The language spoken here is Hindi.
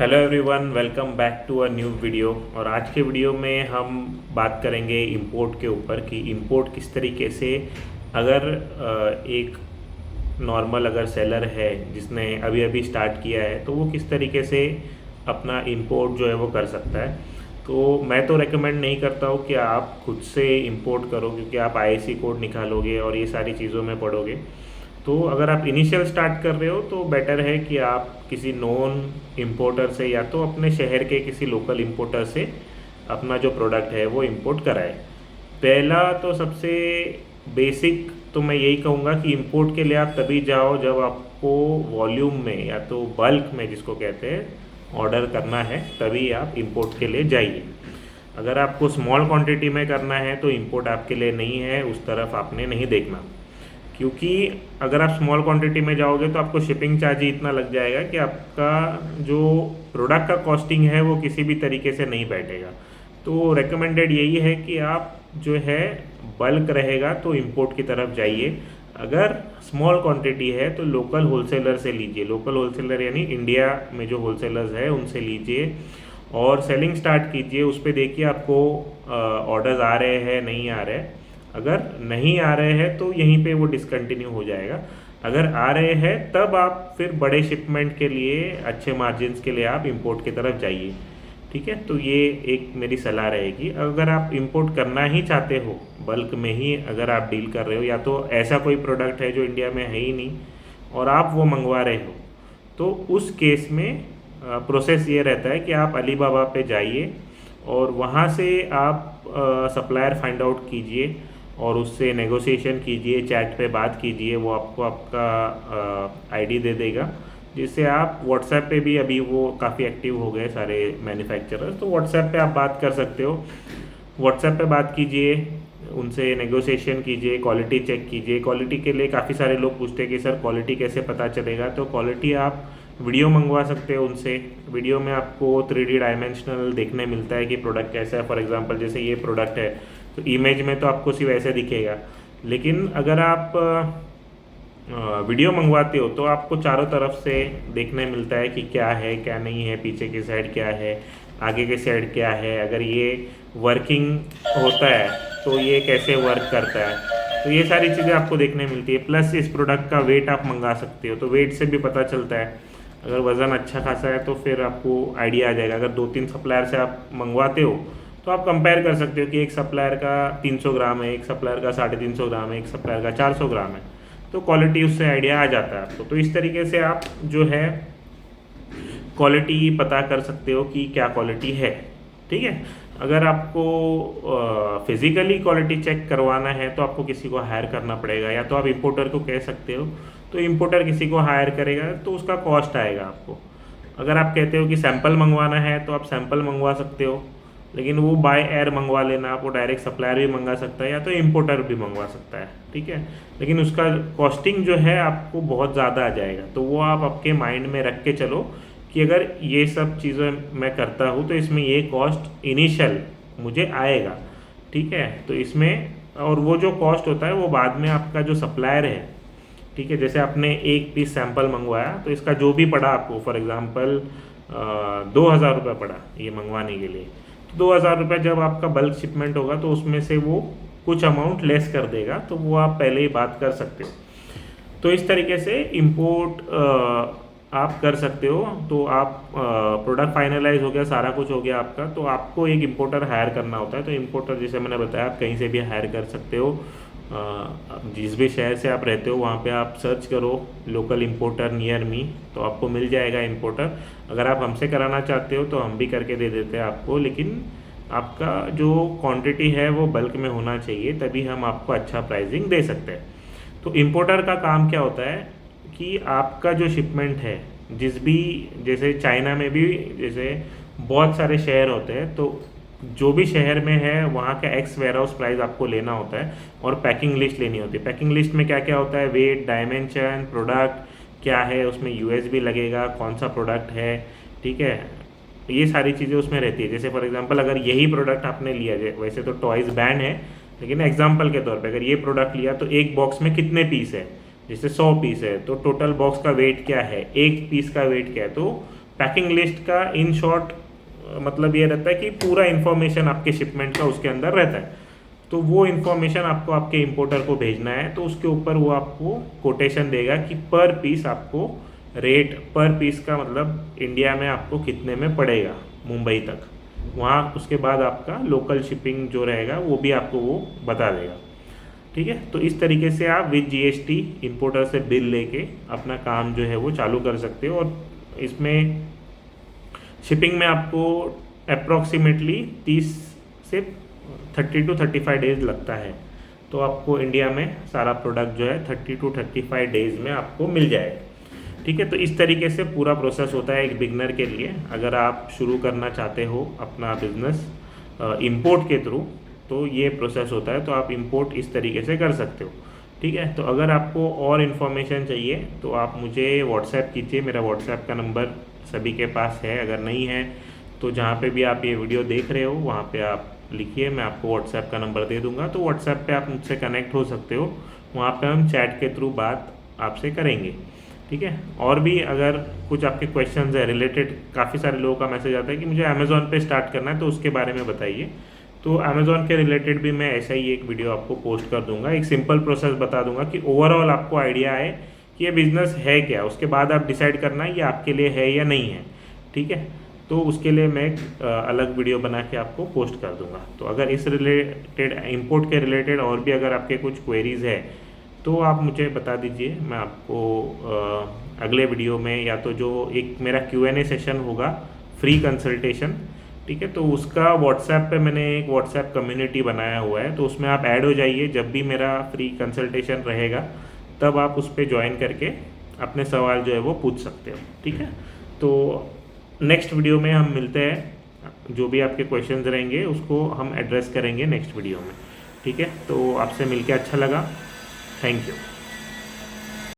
Hello everyone, welcome back to a new video. और आज के वीडियो में हम बात करेंगे इंपोर्ट के ऊपर कि इंपोर्ट किस तरीके से, अगर एक नॉर्मल अगर सेलर है जिसने अभी अभी स्टार्ट किया है तो वो किस तरीके से अपना इंपोर्ट जो है वो कर सकता है। तो मैं तो रेकमेंड नहीं करता हूँ कि आप खुद से इंपोर्ट करो, क्योंकि आप आईएससी कोड निकालोगे और ये सारी चीज़ों में पढ़ोगे। तो अगर आप इनिशियल स्टार्ट कर रहे हो तो बेटर है कि आप किसी नॉन इंपोर्टर से या तो अपने शहर के किसी लोकल इंपोर्टर से अपना जो प्रोडक्ट है वो इंपोर्ट कराएं। पहला तो सबसे बेसिक तो मैं यही कहूँगा कि इंपोर्ट के लिए आप तभी जाओ जब आपको वॉल्यूम में या तो बल्क में, जिसको कहते हैं, ऑर्डर करना है, तभी आप इंपोर्ट के लिए जाइए। अगर आपको स्मॉल क्वांटिटी में करना है तो इंपोर्ट आपके लिए नहीं है, उस तरफ आपने नहीं देखना। क्योंकि अगर आप स्मॉल क्वांटिटी में जाओगे तो आपको शिपिंग चार्ज ही इतना लग जाएगा कि आपका जो प्रोडक्ट का कॉस्टिंग है वो किसी भी तरीके से नहीं बैठेगा। तो रेकमेंडेड यही है कि आप जो है बल्क रहेगा तो इंपोर्ट की तरफ जाइए। अगर स्मॉल क्वांटिटी है तो लोकल होलसेलर से लीजिए। लोकल होलसेलर यानी इंडिया में जो होलसेलर्स है उनसे लीजिए और सेलिंग स्टार्ट कीजिए। उस पर देखिए आपको ऑर्डर्स आ रहे हैं नहीं आ रहे। अगर नहीं आ रहे हैं तो यहीं पे वो डिसकंटिन्यू हो जाएगा। अगर आ रहे हैं तब आप फिर बड़े शिपमेंट के लिए, अच्छे मार्जिन्स के लिए आप इंपोर्ट की तरफ जाइए। ठीक है, तो ये एक मेरी सलाह रहेगी। अगर आप इंपोर्ट करना ही चाहते हो, बल्क में ही अगर आप डील कर रहे हो, या तो ऐसा कोई प्रोडक्ट है जो इंडिया में है ही नहीं और आप वो मंगवा रहे हो, तो उस केस में प्रोसेस ये रहता है कि आप अलीबाबा पे जाइए और वहाँ से आप सप्लायर फाइंड आउट कीजिए और उससे नेगोशिएशन कीजिए, चैट पे बात कीजिए। वो आपको आपका आईडी दे देगा, जिससे आप व्हाट्सएप पे भी, अभी वो काफ़ी एक्टिव हो गए सारे मैन्युफैक्चरर्स, तो व्हाट्सएप पे आप बात कर सकते हो। व्हाट्सएप पे बात कीजिए, उनसे नेगोशिएशन कीजिए, क्वालिटी चेक कीजिए। क्वालिटी के लिए काफ़ी सारे लोग पूछते हैं कि सर क्वालिटी कैसे पता चलेगा, तो क्वालिटी आप वीडियो मंगवा सकते हो उनसे। वीडियो में आपको 3D डायमेंशनल देखने मिलता है कि प्रोडक्ट कैसा है। फॉर एग्जांपल जैसे ये प्रोडक्ट है तो इमेज में तो आपको सिर्फ ऐसे दिखेगा, लेकिन अगर आप वीडियो मंगवाते हो तो आपको चारों तरफ से देखने मिलता है कि क्या है क्या नहीं है, पीछे की साइड क्या है, आगे की साइड क्या है, अगर ये वर्किंग होता है तो ये कैसे वर्क करता है। तो ये सारी चीज़ें आपको देखने मिलती है। प्लस इस प्रोडक्ट का वेट आप मंगा सकते हो, तो वेट से भी पता चलता है। अगर वज़न अच्छा खासा है तो फिर आपको आइडिया आ जाएगा। अगर 2-3 सप्लायर से आप मंगवाते हो तो आप कंपेयर कर सकते हो कि एक सप्लायर का 300 ग्राम है, एक सप्लायर का 350 ग्राम है, एक सप्लायर का 400 ग्राम है, तो क्वालिटी उससे आइडिया आ जाता है आपको। तो इस तरीके से आप जो है क्वालिटी पता कर सकते हो कि क्या क्वालिटी है। ठीक है, अगर आपको फिज़िकली क्वालिटी चेक करवाना है तो आपको किसी को हायर करना पड़ेगा, या तो आप इंपोर्टर को कह सकते हो, तो इंपोर्टर किसी को हायर करेगा तो उसका कॉस्ट आएगा आपको। अगर आप कहते हो कि सैंपल मंगवाना है तो आप सैंपल मंगवा सकते हो, लेकिन वो बाय एयर मंगवा लेना। आप वो डायरेक्ट सप्लायर भी मंगा सकता है या तो इंपोर्टर भी मंगवा सकता है। ठीक है, लेकिन उसका कॉस्टिंग जो है आपको बहुत ज़्यादा आ जाएगा। तो वो आप आपके माइंड में रख के चलो कि अगर ये सब चीज़ें मैं करता हूँ तो इसमें ये कॉस्ट इनिशियल मुझे आएगा। ठीक है, तो इसमें, और वो जो कॉस्ट होता है वो बाद में आपका जो सप्लायर है, ठीक है, जैसे आपने एक पीस सैंपल मंगवाया तो इसका जो भी पड़ा आपको, फॉर एग्जांपल 2,000 रुपये पड़ा ये मंगवाने के लिए, तो 2,000 रुपये जब आपका बल्क शिपमेंट होगा तो उसमें से वो कुछ अमाउंट लेस कर देगा। तो वो आप पहले ही बात कर सकते हो। तो इस तरीके से इंपोर्ट आप कर सकते हो। तो आप प्रोडक्ट फाइनलाइज हो गया, सारा कुछ हो गया आपका, तो आपको एक इंपोर्टर हायर करना होता है। तो इंपोर्टर जैसे मैंने बताया आप कहीं से भी हायर कर सकते हो। जिस भी शहर से आप रहते हो वहाँ पे आप सर्च करो लोकल इंपोर्टर नियर मी, तो आपको मिल जाएगा इंपोर्टर। अगर आप हमसे कराना चाहते हो तो हम भी करके दे देते हैं आपको, लेकिन आपका जो क्वांटिटी है वो बल्क में होना चाहिए, तभी हम आपको अच्छा प्राइसिंग दे सकते हैं। तो इंपोर्टर का काम क्या होता है कि आपका जो शिपमेंट है, जिस भी, जैसे चाइना में भी जैसे बहुत सारे शहर होते हैं, तो जो भी शहर में है वहाँ का एक्स वेयर हाउस प्राइस आपको लेना होता है और पैकिंग लिस्ट लेनी होती है। पैकिंग लिस्ट में क्या क्या होता है, वेट, डायमेंशन, प्रोडक्ट क्या है, उसमें यूएसबी लगेगा, कौन सा प्रोडक्ट है। ठीक है, ये सारी चीज़ें उसमें रहती है। जैसे फॉर एग्जांपल अगर यही प्रोडक्ट आपने लिया, वैसे तो टॉयज़ बैन है, लेकिन एग्जांपल के तौर पे अगर ये प्रोडक्ट लिया तो एक बॉक्स में कितने पीस है, जैसे 100 पीस है तो टोटल बॉक्स का वेट क्या है, एक पीस का वेट क्या है, तो पैकिंग लिस्ट का इन शॉर्ट मतलब ये रहता है कि पूरा इन्फॉर्मेशन आपके शिपमेंट का उसके अंदर रहता है। तो वो इन्फॉर्मेशन आपको आपके इंपोर्टर को भेजना है, तो उसके ऊपर वो आपको कोटेशन देगा कि पर पीस आपको रेट, पर पीस का मतलब इंडिया में आपको कितने में पड़ेगा मुंबई तक। वहाँ उसके बाद आपका लोकल शिपिंग जो रहेगा वो भी आपको वो बता देगा। ठीक है, तो इस तरीके से आप विद जीएसटी इंपोर्टर से बिल लेके अपना काम जो है वो चालू कर सकते हो। और इसमें शिपिंग में आपको अप्रॉक्सीमेटली 30 से 30 to 35 डेज लगता है। तो आपको इंडिया में सारा प्रोडक्ट जो है 30 to 35 डेज में आपको मिल जाएगा। ठीक है, तो इस तरीके से पूरा प्रोसेस होता है एक बिगनर के लिए। अगर आप शुरू करना चाहते हो अपना बिजनेस इंपोर्ट के थ्रू, तो ये प्रोसेस होता है। तो आप इंपोर्ट इस तरीके से कर सकते हो। ठीक है, तो अगर आपको और इन्फॉर्मेशन चाहिए तो आप मुझे व्हाट्सएप कीजिए। मेरा व्हाट्सएप का नंबर सभी के पास है, अगर नहीं है तो जहाँ पे भी आप ये वीडियो देख रहे हो वहाँ पे आप लिखिए, मैं आपको व्हाट्सएप का नंबर दे दूँगा। तो व्हाट्सएप पे आप मुझसे कनेक्ट हो सकते हो, वहाँ पे हम चैट के थ्रू बात आपसे करेंगे। ठीक है, और भी अगर कुछ आपके क्वेश्चंस है रिलेटेड, काफ़ी सारे लोगों का मैसेज आता है कि मुझे अमेज़ॉन पे स्टार्ट करना है, तो उसके बारे में बताइए। तो अमेज़ॉन के रिलेटेड भी मैं ऐसा ही एक वीडियो आपको पोस्ट कर दूंगा, एक सिंपल प्रोसेस बता दूंगा कि ओवरऑल आपको आइडिया है कि ये बिज़नेस है क्या। उसके बाद आप डिसाइड करना ये आपके लिए है या नहीं है। ठीक है, तो उसके लिए मैं एक अलग वीडियो बना के आपको पोस्ट कर दूंगा। तो अगर इस रिलेटेड, इंपोर्ट के रिलेटेड और भी अगर आपके कुछ क्वेरीज़ है तो आप मुझे बता दीजिए। मैं आपको अगले वीडियो में, या तो जो एक मेरा Q&A सेशन होगा फ्री कंसल्टेशन, ठीक है, तो उसका व्हाट्सएप पे मैंने एक व्हाट्सएप कम्युनिटी बनाया हुआ है, तो उसमें आप ऐड हो जाइए। जब भी मेरा फ्री कंसल्टेशन रहेगा तब आप उस पर ज्वाइन करके अपने सवाल जो है वो पूछ सकते हो। ठीक है, तो नेक्स्ट वीडियो में हम मिलते हैं। जो भी आपके क्वेश्चंस रहेंगे उसको हम एड्रेस करेंगे नेक्स्ट वीडियो में। ठीक है, तो आपसे मिलके अच्छा लगा। Thank you.